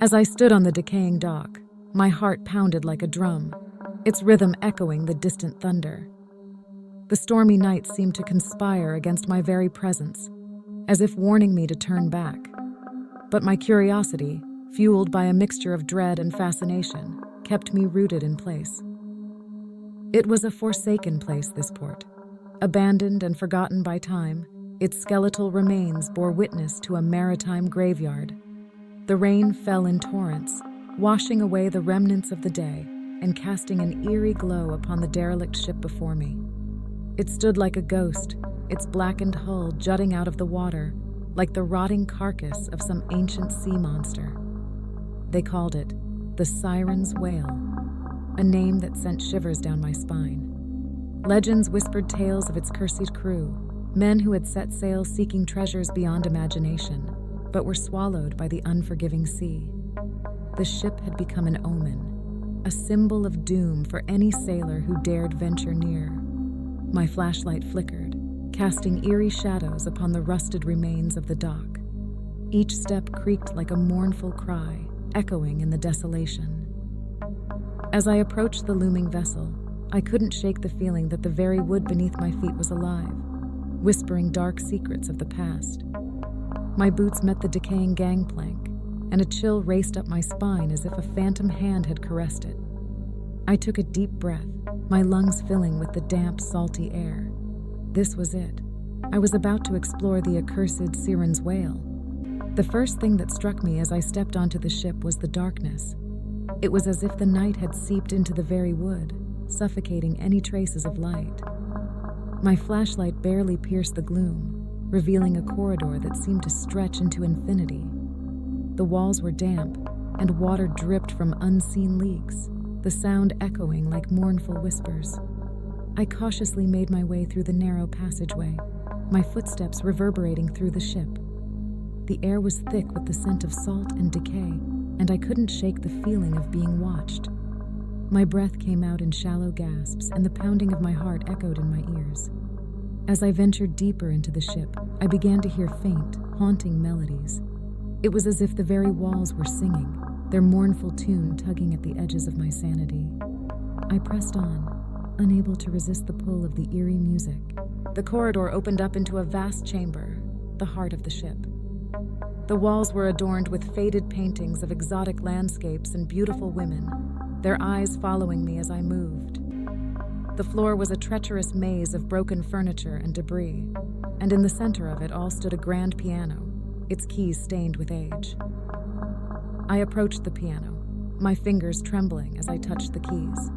As I stood on the decaying dock, my heart pounded like a drum, its rhythm echoing the distant thunder. The stormy night seemed to conspire against my very presence, as if warning me to turn back. But my curiosity, fueled by a mixture of dread and fascination, kept me rooted in place. It was a forsaken place, this port. Abandoned and forgotten by time, its skeletal remains bore witness to a maritime graveyard. The rain fell in torrents, washing away the remnants of the day and casting an eerie glow upon the derelict ship before me. It stood like a ghost, its blackened hull jutting out of the water, like the rotting carcass of some ancient sea monster. They called it the Siren's Wail, a name that sent shivers down my spine. Legends whispered tales of its cursed crew, men who had set sail seeking treasures beyond imagination, but were swallowed by the unforgiving sea. The ship had become an omen, a symbol of doom for any sailor who dared venture near. My flashlight flickered, casting eerie shadows upon the rusted remains of the dock. Each step creaked like a mournful cry, echoing in the desolation. As I approached the looming vessel, I couldn't shake the feeling that the very wood beneath my feet was alive, whispering dark secrets of the past. My boots met the decaying gangplank, and a chill raced up my spine as if a phantom hand had caressed it. I took a deep breath, my lungs filling with the damp, salty air. This was it. I was about to explore the accursed Siren's Wail. The first thing that struck me as I stepped onto the ship was the darkness. It was as if the night had seeped into the very wood, suffocating any traces of light. My flashlight barely pierced the gloom, revealing a corridor that seemed to stretch into infinity. The walls were damp, and water dripped from unseen leaks, the sound echoing like mournful whispers. I cautiously made my way through the narrow passageway, my footsteps reverberating through the ship. The air was thick with the scent of salt and decay, and I couldn't shake the feeling of being watched. My breath came out in shallow gasps, and the pounding of my heart echoed in my ears. As I ventured deeper into the ship, I began to hear faint, haunting melodies. It was as if the very walls were singing, their mournful tune tugging at the edges of my sanity. I pressed on, unable to resist the pull of the eerie music. The corridor opened up into a vast chamber, the heart of the ship. The walls were adorned with faded paintings of exotic landscapes and beautiful women, their eyes following me as I moved. The floor was a treacherous maze of broken furniture and debris, and in the center of it all stood a grand piano, its keys stained with age. I approached the piano, my fingers trembling as I touched the keys.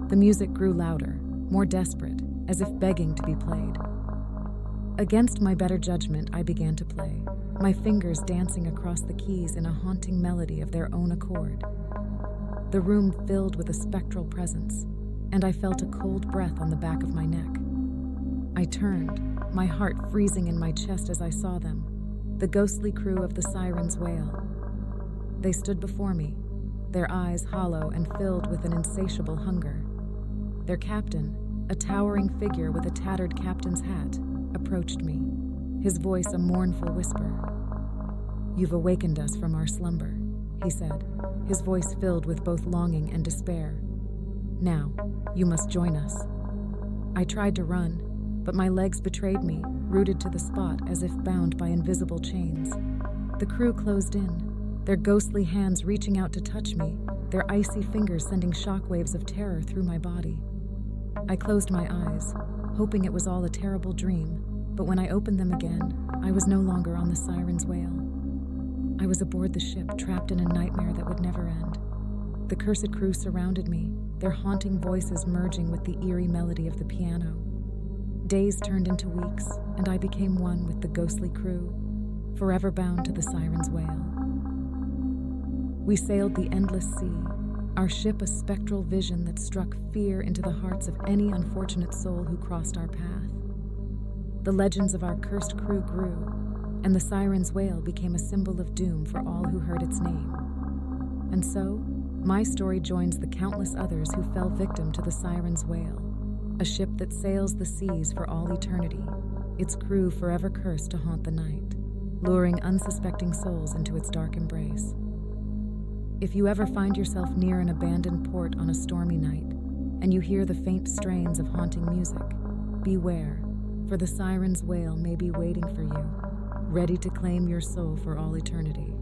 The music grew louder, more desperate, as if begging to be played. Against my better judgment, I began to play, my fingers dancing across the keys in a haunting melody of their own accord. The room filled with a spectral presence, and I felt a cold breath on the back of my neck. I turned, my heart freezing in my chest as I saw them, the ghostly crew of the Siren's Wail. They stood before me, their eyes hollow and filled with an insatiable hunger. Their captain, a towering figure with a tattered captain's hat, approached me, his voice a mournful whisper. "You've awakened us from our slumber," he said, his voice filled with both longing and despair. "Now, you must join us." I tried to run, but my legs betrayed me, rooted to the spot as if bound by invisible chains. The crew closed in, their ghostly hands reaching out to touch me, their icy fingers sending shockwaves of terror through my body. I closed my eyes, hoping it was all a terrible dream, but when I opened them again, I was no longer on the Siren's Wail. I was aboard the ship, trapped in a nightmare that would never end. The cursed crew surrounded me, their haunting voices merging with the eerie melody of the piano. Days turned into weeks, and I became one with the ghostly crew, forever bound to the Siren's Wail. We sailed the endless sea, our ship a spectral vision that struck fear into the hearts of any unfortunate soul who crossed our path. The legends of our cursed crew grew, and the Siren's Wail became a symbol of doom for all who heard its name. And so, my story joins the countless others who fell victim to the Siren's Wail, a ship that sails the seas for all eternity, its crew forever cursed to haunt the night, luring unsuspecting souls into its dark embrace. If you ever find yourself near an abandoned port on a stormy night, and you hear the faint strains of haunting music, beware, for the siren's wail may be waiting for you, ready to claim your soul for all eternity.